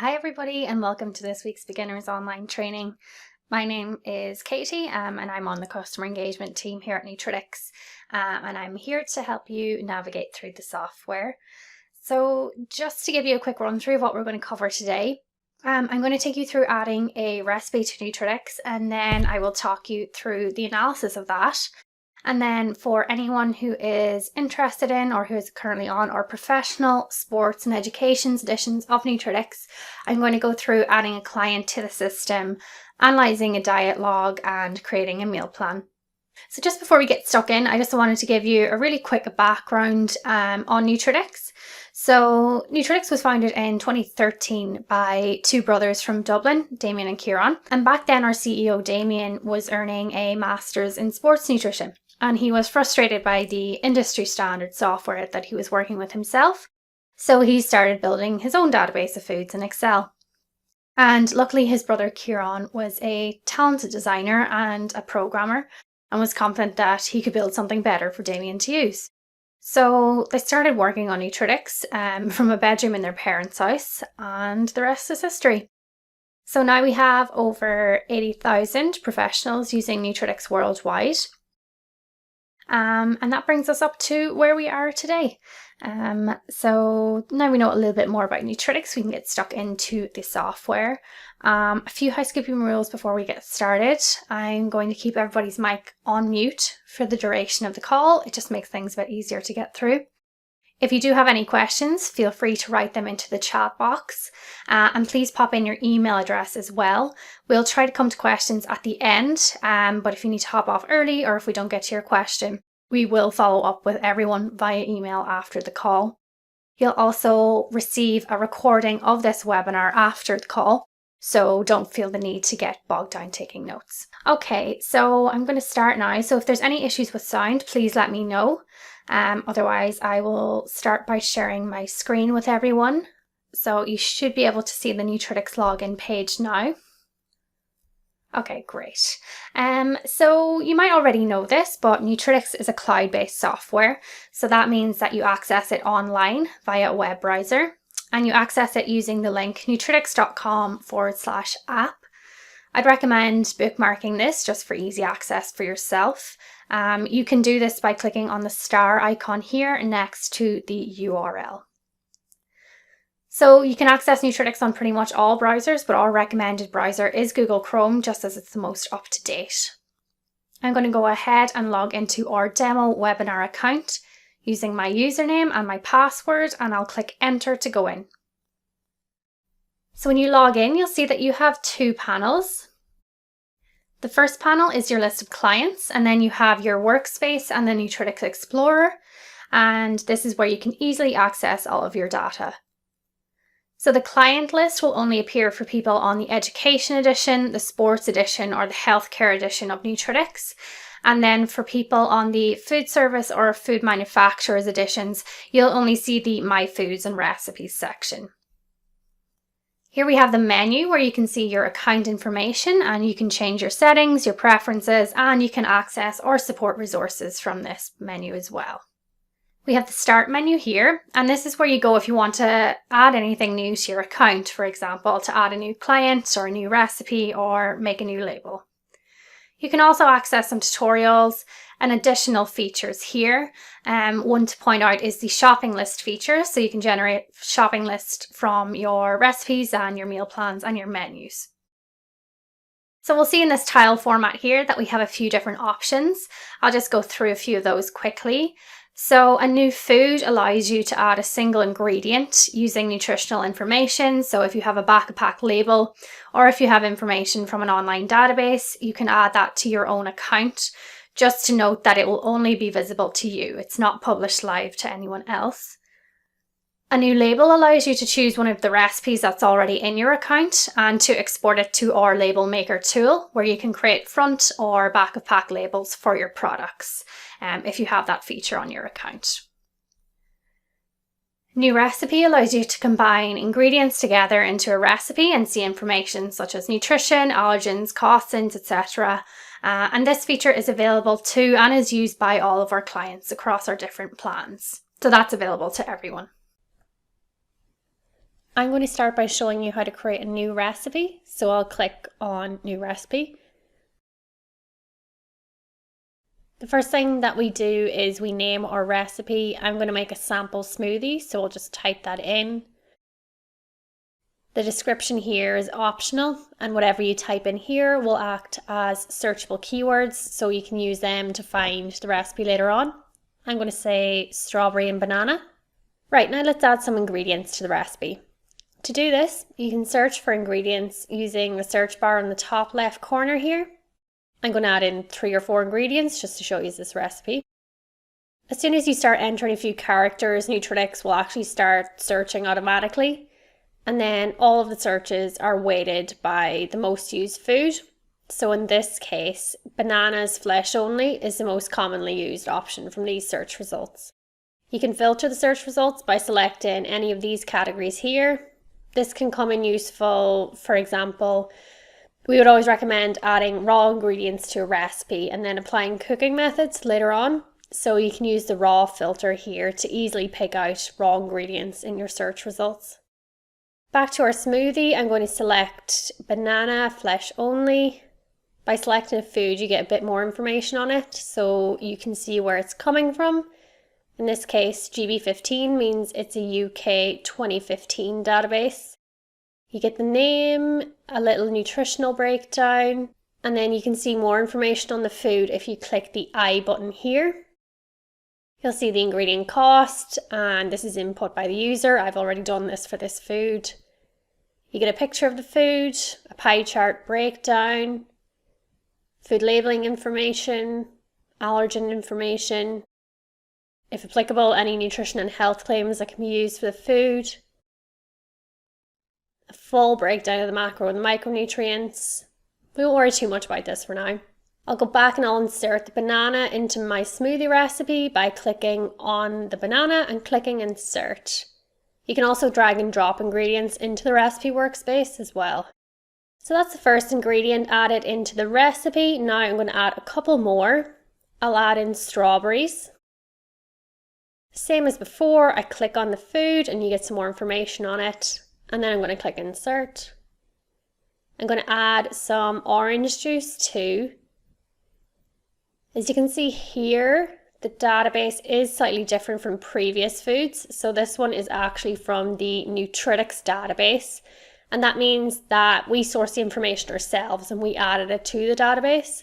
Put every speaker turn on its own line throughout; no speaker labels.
Hi everybody and welcome to this week's Beginners Online Training. My name is Katie and I'm on the customer engagement team here at Nutritics, and I'm here to help you navigate through the software. So just to give you a quick run through of what we're going to cover today, I'm going to take you through adding a recipe to Nutritics, and then I will talk you through the analysis of that. And then for anyone who is interested in or who is currently on our professional sports and education editions of Nutritics, I'm going to go through adding a client to the system, analysing a diet log and creating a meal plan. So just before we get stuck in, I just wanted to give you a really quick background on Nutritics. So Nutritics was founded in 2013 by two brothers from Dublin, Damien and Kieran. And back then our CEO Damien was earning a master's in sports nutrition. And he was frustrated by the industry standard software that he was working with himself. So he started building his own database of foods in Excel. And luckily his brother Kieran was a talented designer and a programmer and was confident that he could build something better for Damien to use. So they started working on Nutritics from a bedroom in their parents' house, and the rest is history. So now we have over 80,000 professionals using Nutritics worldwide. And that brings us up to where we are today. So now we know a little bit more about Nutritics, we can get stuck into the software. A few housekeeping rules before we get started. I'm going to keep everybody's mic on mute for the duration of the call. It just makes things a bit easier to get through. If you do have any questions, feel free to write them into the chat box, and please pop in your email address as well. We'll try to come to questions at the end, but if you need to hop off early or if we don't get to your question, we will follow up with everyone via email after the call. You'll also receive a recording of this webinar after the call, so don't feel the need to get bogged down taking notes. Okay, so I'm going to start now. So if there's any issues with sound, please let me know. Otherwise, I will start by sharing my screen with everyone. So you should be able to see the Nutritics login page now. Okay, great. So you might already know this, but Nutritics is a cloud-based software. So that means that you access it online via a web browser, and you access it using the link nutritics.com/app. I'd recommend bookmarking this just for easy access for yourself. You can do this by clicking on the star icon here next to the URL. So you can access Nutritics on pretty much all browsers, but our recommended browser is Google Chrome, just as it's the most up to date. I'm going to go ahead and log into our demo webinar account using my username and my password, and I'll click enter to go in. So when you log in, you'll see that you have two panels. The first panel is your list of clients, and then you have your workspace and the Nutritics Explorer, and this is where you can easily access all of your data. So the client list will only appear for people on the Education Edition, the Sports Edition, or the Healthcare Edition of Nutritics. And then for people on the Food Service or Food Manufacturers editions, you'll only see the My Foods and Recipes section. Here we have the menu where you can see your account information, and you can change your settings, your preferences, and you can access or support resources from this menu as well. We have the start menu here, and this is where you go if you want to add anything new to your account, for example, to add a new client or a new recipe or make a new label. You can also access some tutorials and additional features here. One to point out is the shopping list feature, so you can generate shopping list from your recipes and your meal plans and your menus. So we'll see in this tile format here that we have a few different options. I'll just go through a few of those quickly. So a new food allows you to add a single ingredient using nutritional information. So if you have a back-of-pack label, or if you have information from an online database, you can add that to your own account. Just to note that it will only be visible to you. It's not published live to anyone else. A new label allows you to choose one of the recipes that's already in your account and to export it to our label maker tool, where you can create front or back of pack labels for your products if you have that feature on your account. New recipe allows you to combine ingredients together into a recipe and see information such as nutrition, allergens, costings, etc. And this feature is available to and is used by all of our clients across our different plans. So that's available to everyone. I'm going to start by showing you how to create a new recipe. So I'll click on New Recipe. The first thing that we do is we name our recipe. I'm going to make a sample smoothie, so I'll just type that in. The description here is optional, and whatever you type in here will act as searchable keywords, so you can use them to find the recipe later on. I'm going to say strawberry and banana. Right, now let's add some ingredients to the recipe. To do this, you can search for ingredients using the search bar in the top left corner here. I'm going to add in 3 or 4 ingredients just to show you this recipe. As soon as you start entering a few characters, Nutritics will actually start searching automatically. And then all of the searches are weighted by the most used food. So in this case, bananas flesh only is the most commonly used option from these search results. You can filter the search results by selecting any of these categories here. This can come in useful, for example, we would always recommend adding raw ingredients to a recipe and then applying cooking methods later on. So you can use the raw filter here to easily pick out raw ingredients in your search results. Back to our smoothie, I'm going to select banana flesh only. By selecting a food, you get a bit more information on it, so you can see where it's coming from. In this case, GB15 means it's a UK 2015 database. You get the name, a little nutritional breakdown, and then you can see more information on the food if you click the I button here. You'll see the ingredient cost, and this is input by the user. I've already done this for this food. You get a picture of the food, a pie chart breakdown, food labeling information, allergen information, if applicable, any nutrition and health claims that can be used for the food, a full breakdown of the macro and the micronutrients. We won't worry too much about this for now. I'll go back and I'll insert the banana into my smoothie recipe by clicking on the banana and clicking insert. You can also drag and drop ingredients into the recipe workspace as well. So that's the first ingredient added into the recipe. Now I'm going to add a couple more. I'll add in strawberries. Same as before, I click on the food and you get some more information on it. And then I'm going to click insert. I'm going to add some orange juice too. As you can see here, the database is slightly different from previous foods. So this one is actually from the Nutritics database. And that means that we source the information ourselves and we added it to the database.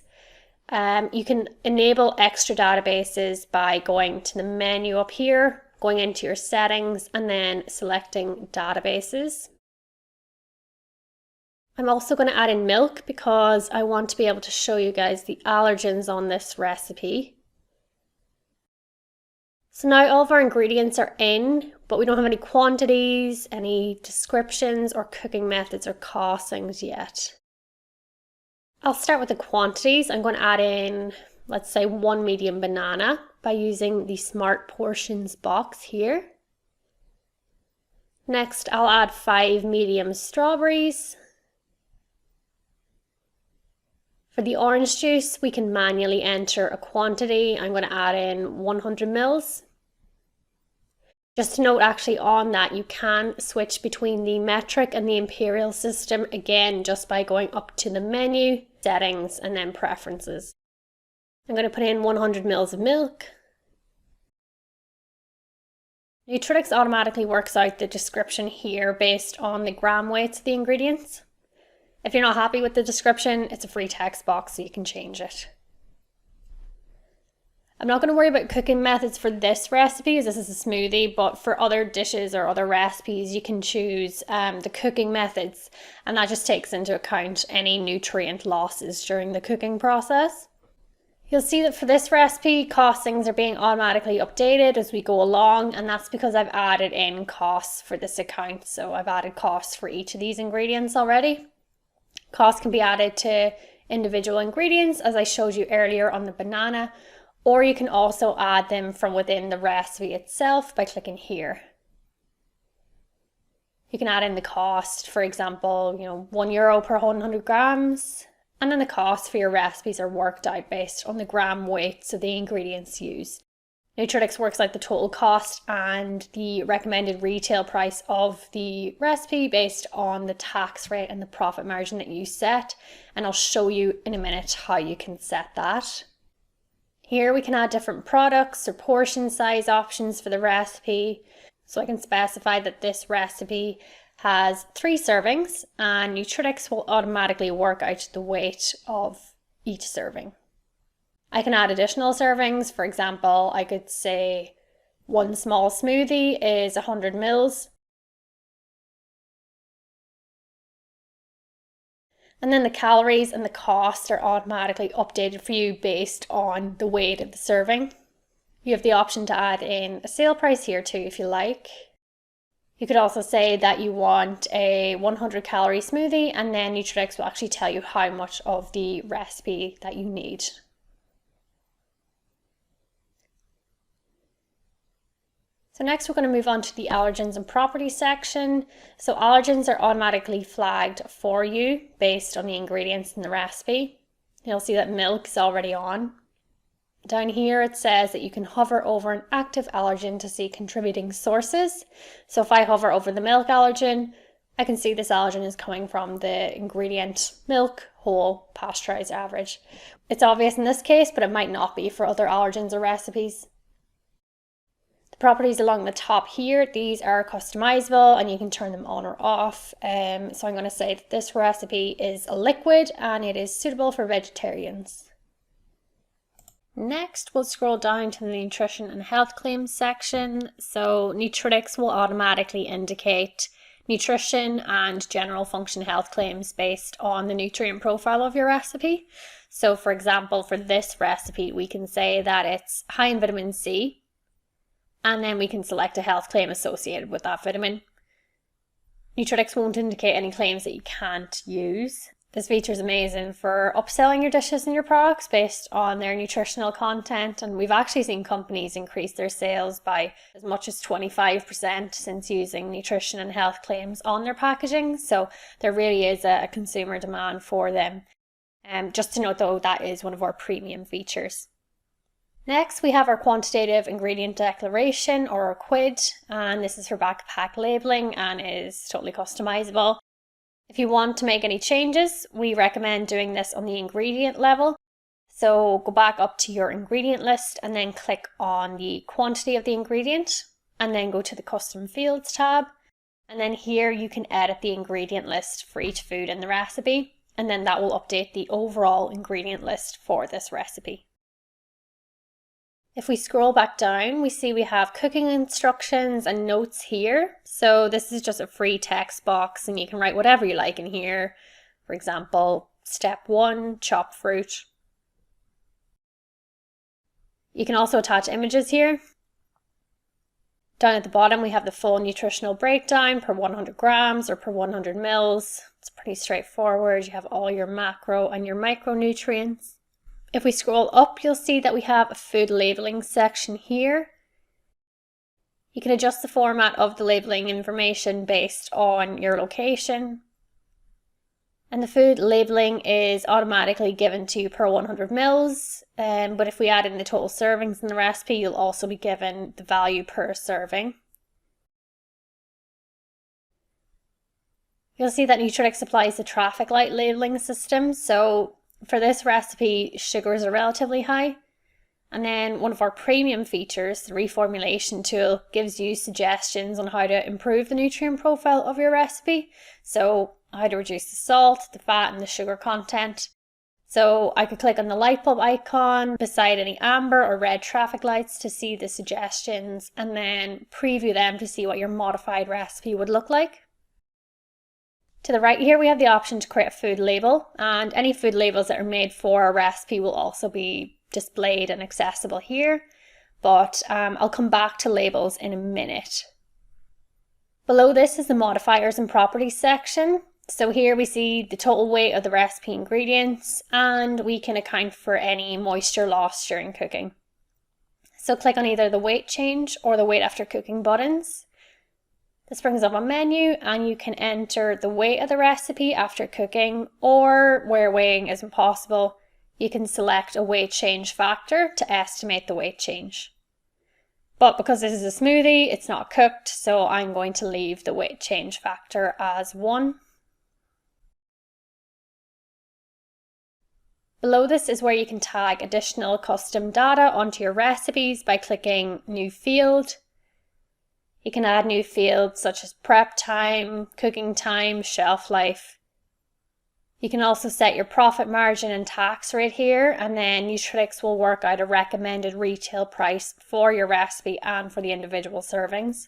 You can enable extra databases by going to the menu up here, going into your settings and then selecting databases. I'm also going to add in milk because I want to be able to show you guys the allergens on this recipe. So now all of our ingredients are in, but we don't have any quantities, any descriptions or cooking methods or costings yet. I'll start with the quantities. I'm going to add in, let's say 1 medium banana by using the Smart Portions box here. Next, I'll add 5 medium strawberries. For the orange juice, we can manually enter a quantity. I'm going to add in 100 mils. Just to note actually on that, you can switch between the metric and the imperial system again just by going up to the menu, settings and then preferences. I'm going to put in 100 mils of milk. Nutritics automatically works out the description here based on the gram weights of the ingredients. If you're not happy with the description, it's a free text box so you can change it. I'm not going to worry about cooking methods for this recipe as this is a smoothie, but for other dishes or other recipes you can choose the cooking methods, and that just takes into account any nutrient losses during the cooking process. You'll see that for this recipe, costings are being automatically updated as we go along, and that's because I've added in costs for this account. So I've added costs for each of these ingredients already. Costs can be added to individual ingredients as I showed you earlier on the banana, or you can also add them from within the recipe itself by clicking here. You can add in the cost, for example, €1 per 100 grams, and then the costs for your recipes are worked out based on the gram weights of the ingredients used. Nutritics works out the total cost and the recommended retail price of the recipe based on the tax rate and the profit margin that you set. And I'll show you in a minute how you can set that. Here we can add different products or portion size options for the recipe. So I can specify that this recipe has 3 servings and Nutritics will automatically work out the weight of each serving. I can add additional servings. For example, I could say 1 small smoothie is 100 mils. And then the calories and the cost are automatically updated for you based on the weight of the serving. You have the option to add in a sale price here too if you like. You could also say that you want a 100 calorie smoothie and then Nutritics will actually tell you how much of the recipe that you need. So next we're going to move on to the allergens and properties section. So allergens are automatically flagged for you based on the ingredients in the recipe. You'll see that milk is already on. Down here it says that you can hover over an active allergen to see contributing sources. So if I hover over the milk allergen, I can see this allergen is coming from the ingredient milk, whole, pasteurized, average. It's obvious in this case, but it might not be for other allergens or recipes. The properties along the top here, these are customizable and you can turn them on or off. So I'm going to say that this recipe is a liquid and it is suitable for vegetarians. Next, we'll scroll down to the nutrition and health claims section. So Nutritics will automatically indicate nutrition and general function health claims based on the nutrient profile of your recipe. So for example, for this recipe, we can say that it's high in vitamin C, and then we can select a health claim associated with that vitamin. Nutritics won't indicate any claims that you can't use. This feature is amazing for upselling your dishes and your products based on their nutritional content, and we've actually seen companies increase their sales by as much as 25% since using nutrition and health claims on their packaging, so there really is a consumer demand for them. Just to note though, that is one of our premium features. Next, we have our quantitative ingredient declaration or our QID, and this is for back-of-pack labeling and is totally customizable. If you want to make any changes, we recommend doing this on the ingredient level. So go back up to your ingredient list and then click on the quantity of the ingredient and then go to the custom fields tab. And then here you can edit the ingredient list for each food in the recipe, and then that will update the overall ingredient list for this recipe. If we scroll back down, we see we have cooking instructions and notes here. So this is just a free text box and you can write whatever you like in here. For example, step 1, chop fruit. You can also attach images here. Down at the bottom, we have the full nutritional breakdown per 100 grams or per 100 mils. It's pretty straightforward. You have all your macro and your micronutrients. If we scroll up, you'll see that we have a food labeling section here. You can adjust the format of the labeling information based on your location. And the food labeling is automatically given to you per 100 mils. But if we add in the total servings in the recipe, you'll also be given the value per serving. You'll see that Nutritics applies the traffic light labeling system. So for this recipe, sugars are relatively high. And then one of our premium features, the reformulation tool, gives you suggestions on how to improve the nutrient profile of your recipe. So how to reduce the salt, the fat and the sugar content. So I could click on the light bulb icon beside any amber or red traffic lights to see the suggestions and then preview them to see what your modified recipe would look like. To the right here, we have the option to create a food label, and any food labels that are made for a recipe will also be displayed and accessible here, but I'll come back to labels in a minute. Below this is the modifiers and properties section. So here we see the total weight of the recipe ingredients, and we can account for any moisture loss during cooking. So click on either the weight change or the weight after cooking buttons. This brings up a menu and you can enter the weight of the recipe after cooking, or where weighing isn't possible, you can select a weight change factor to estimate the weight change. But because this is a smoothie, it's not cooked, so I'm going to leave the weight change factor as 1. Below this is where you can tag additional custom data onto your recipes by clicking New Field. You can add new fields such as prep time, cooking time, shelf life. You can also set your profit margin and tax rate here, and then Nutritics will work out a recommended retail price for your recipe and for the individual servings.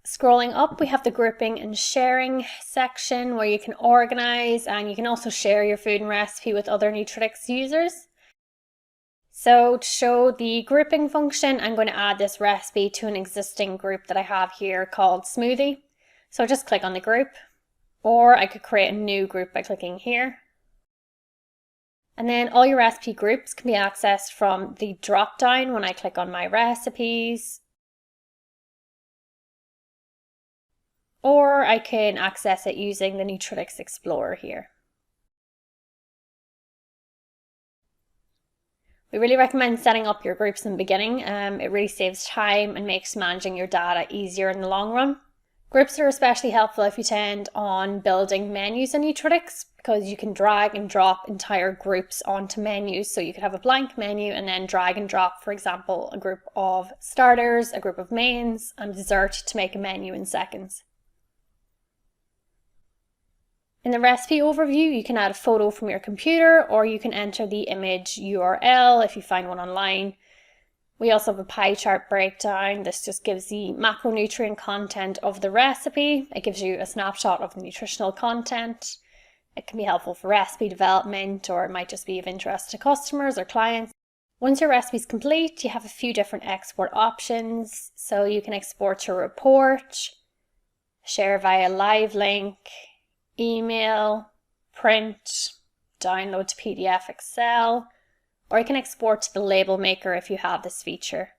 Scrolling up, we have the grouping and sharing section where you can organize, and you can also share your food and recipe with other Nutritics users. So to show the grouping function, I'm going to add this recipe to an existing group that I have here called Smoothie. So just click on the group, or I could create a new group by clicking here. And then all your recipe groups can be accessed from the drop down when I click on my recipes, or I can access it using the Nutritics Explorer here. We really recommend setting up your groups in the beginning. It really saves time and makes managing your data easier in the long run. Groups are especially helpful if you tend on building menus in Nutritics, because you can drag and drop entire groups onto menus. So you could have a blank menu and then drag and drop, for example, a group of starters, a group of mains, and dessert to make a menu in seconds. In the recipe overview, you can add a photo from your computer, or you can enter the image URL if you find one online. We also have a pie chart breakdown. This just gives the macronutrient content of the recipe. It gives you a snapshot of the nutritional content. It can be helpful for recipe development, or it might just be of interest to customers or clients. Once your recipe is complete, you have a few different export options. So you can export to a report, share via live link, email, print, download to PDF Excel, or you can export to the label maker if you have this feature.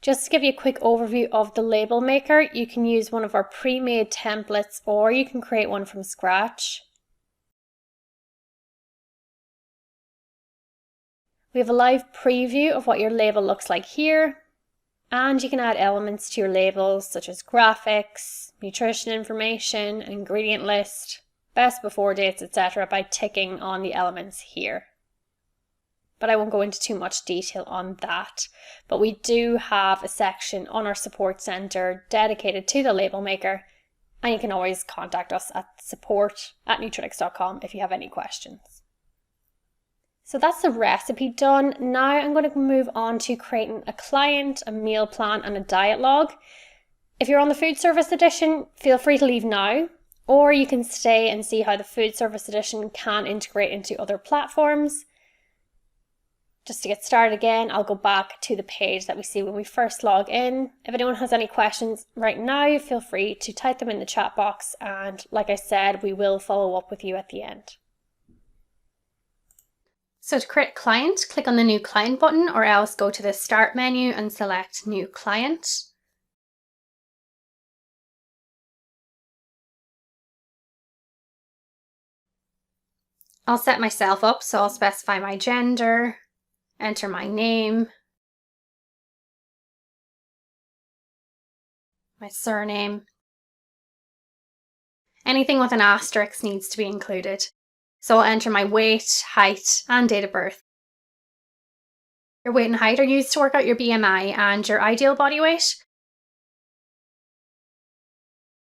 Just to give you a quick overview of the label maker, you can use one of our pre-made templates, or you can create one from scratch. We have a live preview of what your label looks like here. And you can add elements to your labels such as graphics, nutrition information, ingredient list, best before dates, etc. by ticking on the elements here. But I won't go into too much detail on that. But we do have a section on our support center dedicated to the label maker, and you can always contact us at support@nutritics.com if you have any questions. So that's the recipe done. Now I'm going to move on to creating a client, a meal plan, and a diet log. If you're on the food service edition, feel free to leave now, or you can stay and see how the food service edition can integrate into other platforms. Just to get started again, I'll go back to the page that we see when we first log in. If anyone has any questions right now, feel free to type them in the chat box, and like I said, we will follow up with you at the end. So to create a client, click on the New Client button, or else go to the Start menu and select New Client. I'll set myself up, so I'll specify my gender, enter my name, my surname. Anything with an asterisk needs to be included. So I'll enter my weight, height, and date of birth. Your weight and height are used to work out your BMI and your ideal body weight.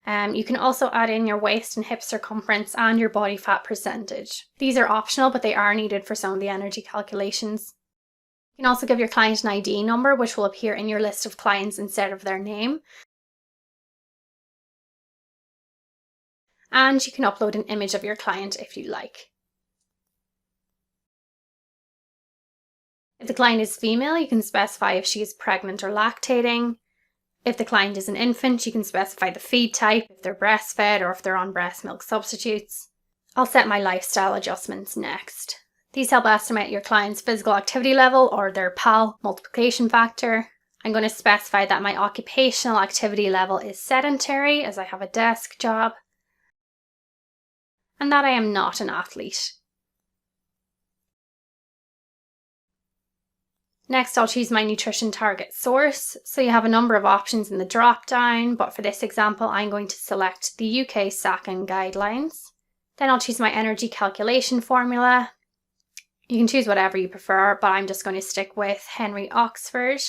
You can also add in your waist and hip circumference and your body fat percentage. These are optional, but they are needed for some of the energy calculations. You can also give your client an ID number, which will appear in your list of clients instead of their name. And you can upload an image of your client if you like. If the client is female, you can specify if she is pregnant or lactating. If the client is an infant, you can specify the feed type, if they're breastfed or if they're on breast milk substitutes. I'll set my lifestyle adjustments next. These help estimate your client's physical activity level, or their PAL multiplication factor. I'm going to specify that my occupational activity level is sedentary, as I have a desk job, and that I am not an athlete. Next, I'll choose my nutrition target source. So you have a number of options in the drop down, but for this example, I'm going to select the UK SACN guidelines. Then I'll choose my energy calculation formula. You can choose whatever you prefer, but I'm just going to stick with Henry Oxford.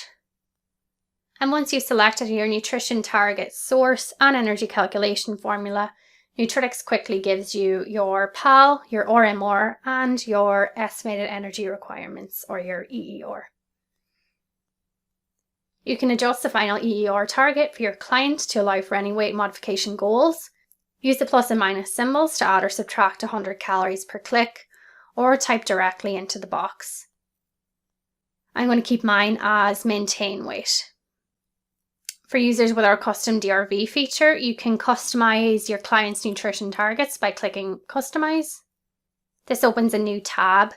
And once you've selected your nutrition target source and energy calculation formula, Nutritics quickly gives you your PAL, your RMR, and your estimated energy requirements, or your EER. You can adjust the final EER target for your client to allow for any weight modification goals. Use the plus and minus symbols to add or subtract 100 calories per click, or type directly into the box. I'm going to keep mine as maintain weight. For users with our custom DRV feature, you can customize your client's nutrition targets by clicking Customize. This opens a new tab.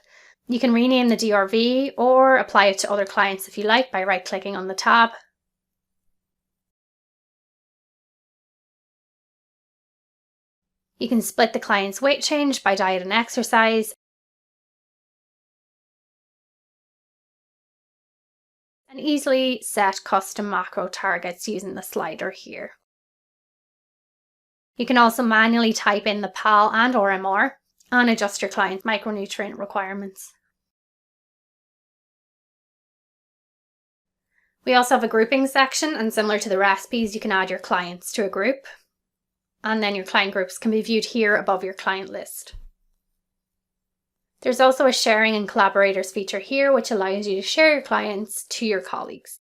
You can rename the DRV or apply it to other clients if you like by right-clicking on the tab. You can split the client's weight change by diet and exercise, and easily set custom macro targets using the slider here. You can also manually type in the PAL and RMR and adjust your client's micronutrient requirements. We also have a grouping section, and similar to the recipes, you can add your clients to a group, and then your client groups can be viewed here above your client list. There's also a sharing and collaborators feature here, which allows you to share your clients to your colleagues.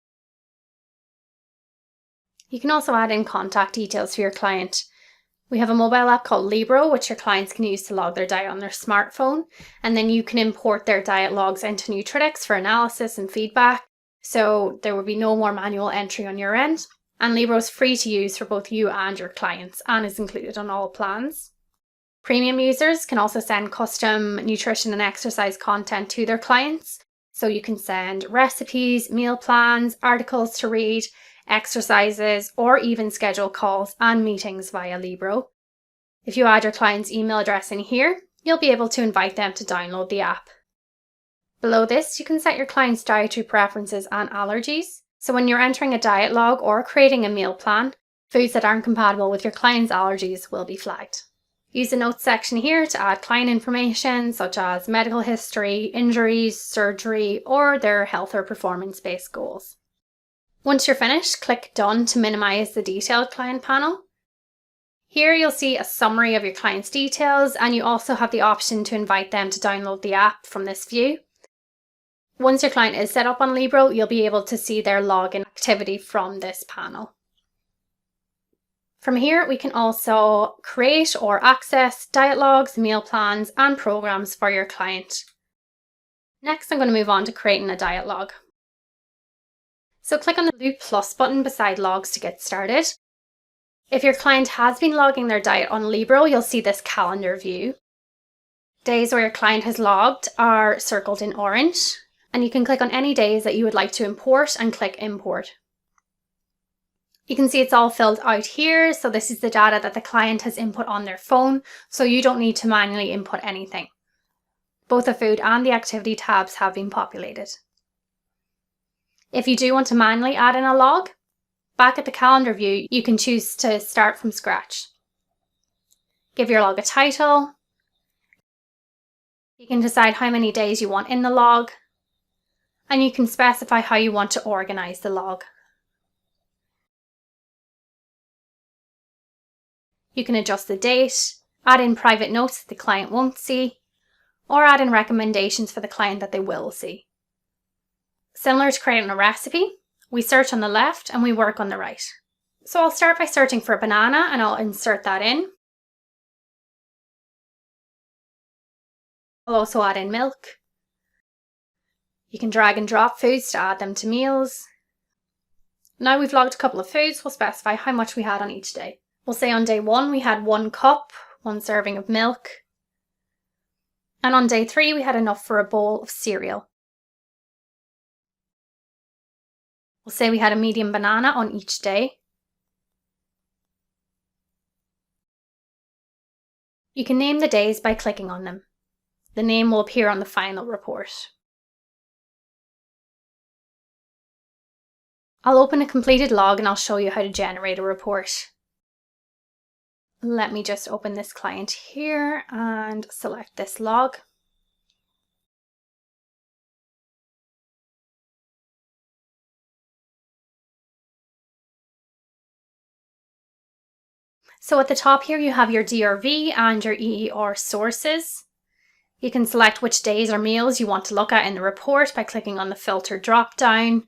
You can also add in contact details for your client. We have a mobile app called Libro, which your clients can use to log their diet on their smartphone, and then you can import their diet logs into Nutritics for analysis and feedback, so there will be no more manual entry on your end. And Libro is free to use for both you and your clients and is included on all plans. Premium users can also send custom nutrition and exercise content to their clients. So you can send recipes, meal plans, articles to read, exercises, or even schedule calls and meetings via Libro. If you add your client's email address in here, you'll be able to invite them to download the app. Below this, you can set your client's dietary preferences and allergies. So when you're entering a diet log or creating a meal plan, foods that aren't compatible with your client's allergies will be flagged. Use the notes section here to add client information such as medical history, injuries, surgery, or their health or performance-based goals. Once you're finished, click Done to minimize the detailed client panel. Here you'll see a summary of your client's details, and you also have the option to invite them to download the app from this view. Once your client is set up on Libro, you'll be able to see their login activity from this panel. From here, we can also create or access diet logs, meal plans, and programs for your client. Next, I'm going to move on to creating a diet log. So click on the blue plus button beside logs to get started. If your client has been logging their diet on Libro, you'll see this calendar view. Days where your client has logged are circled in orange, and you can click on any days that you would like to import and click Import. You can see it's all filled out here, so this is the data that the client has input on their phone, so you don't need to manually input anything. Both the food and the activity tabs have been populated. If you do want to manually add in a log, back at the calendar view, you can choose to start from scratch. Give your log a title. You can decide how many days you want in the log, and you can specify how you want to organize the log. You can adjust the date, add in private notes that the client won't see, or add in recommendations for the client that they will see. Similar to creating a recipe, we search on the left and we work on the right. So I'll start by searching for a banana and I'll insert that in. I'll also add in milk. You can drag and drop foods to add them to meals. Now we've logged a couple of foods, we'll specify how much we had on each day. We'll say on day 1 we had 1 cup, 1 serving of milk. And on day 3 we had enough for a bowl of cereal. We'll say we had a medium banana on each day. You can name the days by clicking on them. The name will appear on the final report. I'll open a completed log and I'll show you how to generate a report. Let me just open this client here and select this log. So at the top here, you have your DRV and your EER sources. You can select which days or meals you want to look at in the report by clicking on the filter drop down.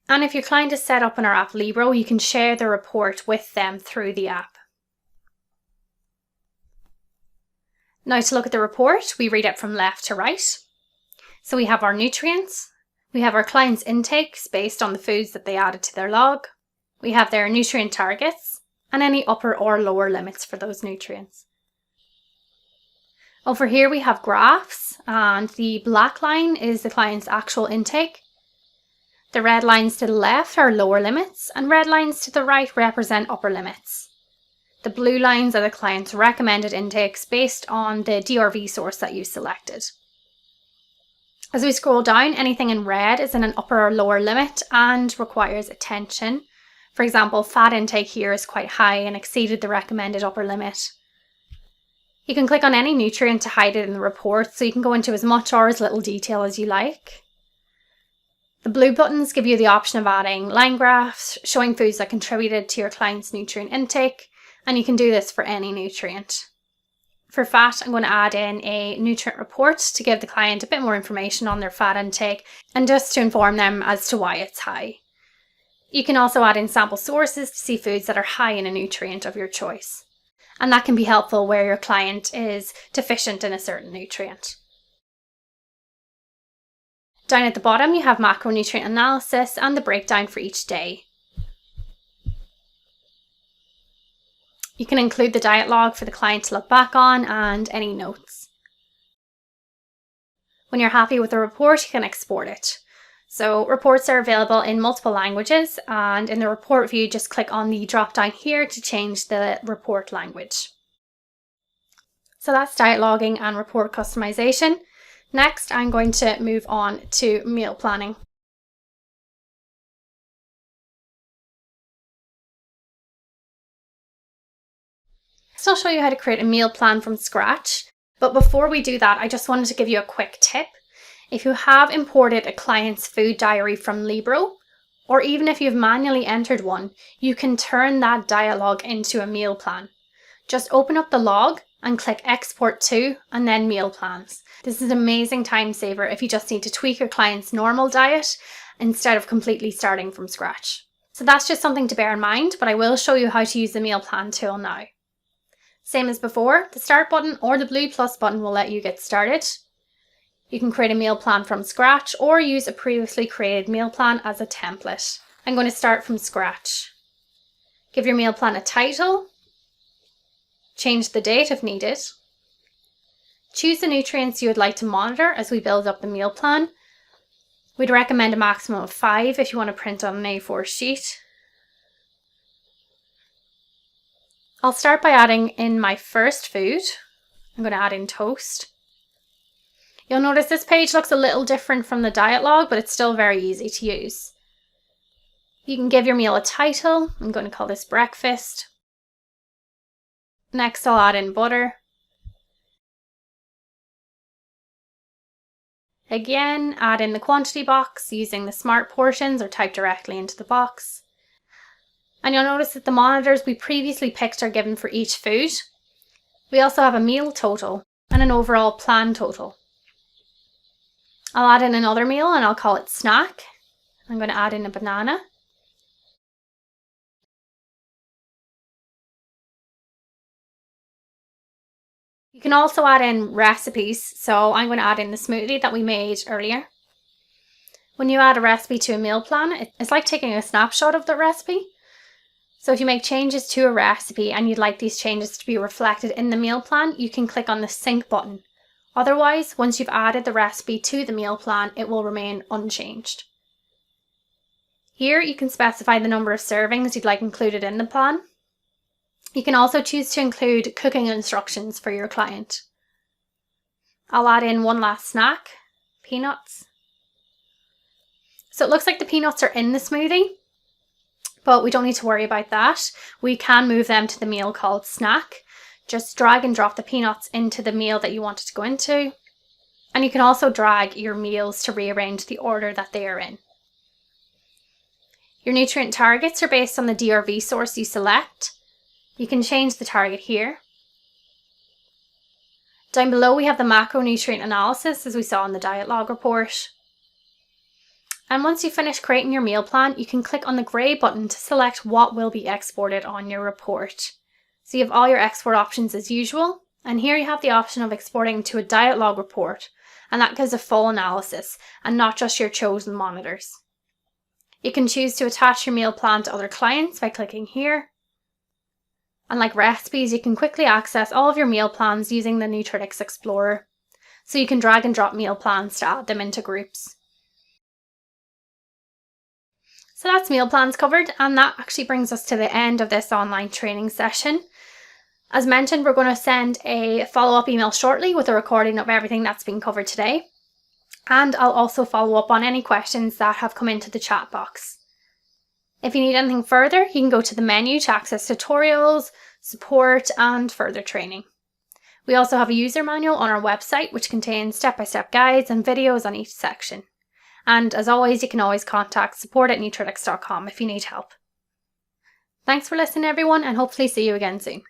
And if your client is set up in our app Libro, you can share the report with them through the app. Now to look at the report, we read it from left to right. So we have our nutrients, we have our client's intakes based on the foods that they added to their log, we have their nutrient targets, and any upper or lower limits for those nutrients. Over here we have graphs, and the black line is the client's actual intake. The red lines to the left are lower limits, and red lines to the right represent upper limits. The blue lines are the client's recommended intakes based on the DRV source that you selected. As we scroll down, anything in red is in an upper or lower limit and requires attention. For example, fat intake here is quite high and exceeded the recommended upper limit. You can click on any nutrient to hide it in the report, so you can go into as much or as little detail as you like. The blue buttons give you the option of adding line graphs, showing foods that contributed to your client's nutrient intake, and you can do this for any nutrient. For fat, I'm going to add in a nutrient report to give the client a bit more information on their fat intake and just to inform them as to why it's high. You can also add in sample sources to see foods that are high in a nutrient of your choice. And that can be helpful where your client is deficient in a certain nutrient. Down at the bottom, you have macronutrient analysis and the breakdown for each day. You can include the diet log for the client to look back on and any notes. When you're happy with the report, you can export it. So reports are available in multiple languages, and in the report view, just click on the drop down here to change the report language. So that's diet logging and report customization. Next, I'm going to move on to meal planning. So I'll show you how to create a meal plan from scratch. But before we do that, I just wanted to give you a quick tip. If you have imported a client's food diary from Libro, or even if you've manually entered one, you can turn that diet log into a meal plan. Just open up the log and click Export To and then Meal Plans. This is an amazing time saver if you just need to tweak your client's normal diet instead of completely starting from scratch. So that's just something to bear in mind, but I will show you how to use the meal plan tool now. Same as before, the start button or the blue plus button will let you get started. You can create a meal plan from scratch or use a previously created meal plan as a template. I'm going to start from scratch. Give your meal plan a title. Change the date if needed. Choose the nutrients you would like to monitor as we build up the meal plan. We'd recommend a maximum of 5 if you want to print on an A4 sheet. I'll start by adding in my first food. I'm going to add in toast. You'll notice this page looks a little different from the diet log, but it's still very easy to use. You can give your meal a title. I'm going to call this breakfast. Next, I'll add in butter. Again, add in the quantity box using the smart portions or type directly into the box. And you'll notice that the monitors we previously picked are given for each food. We also have a meal total and an overall plan total. I'll add in another meal and I'll call it snack. I'm going to add in a banana. You can also add in recipes, so I'm going to add in the smoothie that we made earlier. When you add a recipe to a meal plan, it's like taking a snapshot of the recipe. So if you make changes to a recipe and you'd like these changes to be reflected in the meal plan, you can click on the sync button. Otherwise, once you've added the recipe to the meal plan, it will remain unchanged. Here you can specify the number of servings you'd like included in the plan. You can also choose to include cooking instructions for your client. I'll add in one last snack, peanuts. So it looks like the peanuts are in the smoothie, but we don't need to worry about that. We can move them to the meal called snack. Just drag and drop the peanuts into the meal that you want it to go into. And you can also drag your meals to rearrange the order that they are in. Your nutrient targets are based on the DRV source you select. You can change the target here. Down below we have the macronutrient analysis, as we saw in the diet log report. And once you finish creating your meal plan, you can click on the grey button to select what will be exported on your report. So you have all your export options as usual, and here you have the option of exporting to a diet log report, and that gives a full analysis and not just your chosen monitors. You can choose to attach your meal plan to other clients by clicking here. And like recipes, you can quickly access all of your meal plans using the Nutritics Explorer. So you can drag and drop meal plans to add them into groups. So that's meal plans covered, and that actually brings us to the end of this online training session. As mentioned, we're going to send a follow-up email shortly with a recording of everything that's been covered today. And I'll also follow up on any questions that have come into the chat box. If you need anything further, you can go to the menu to access tutorials, support, and further training. We also have a user manual on our website which contains step-by-step guides and videos on each section. And as always, you can always contact support@nutritics.com if you need help. Thanks for listening everyone, and hopefully see you again soon.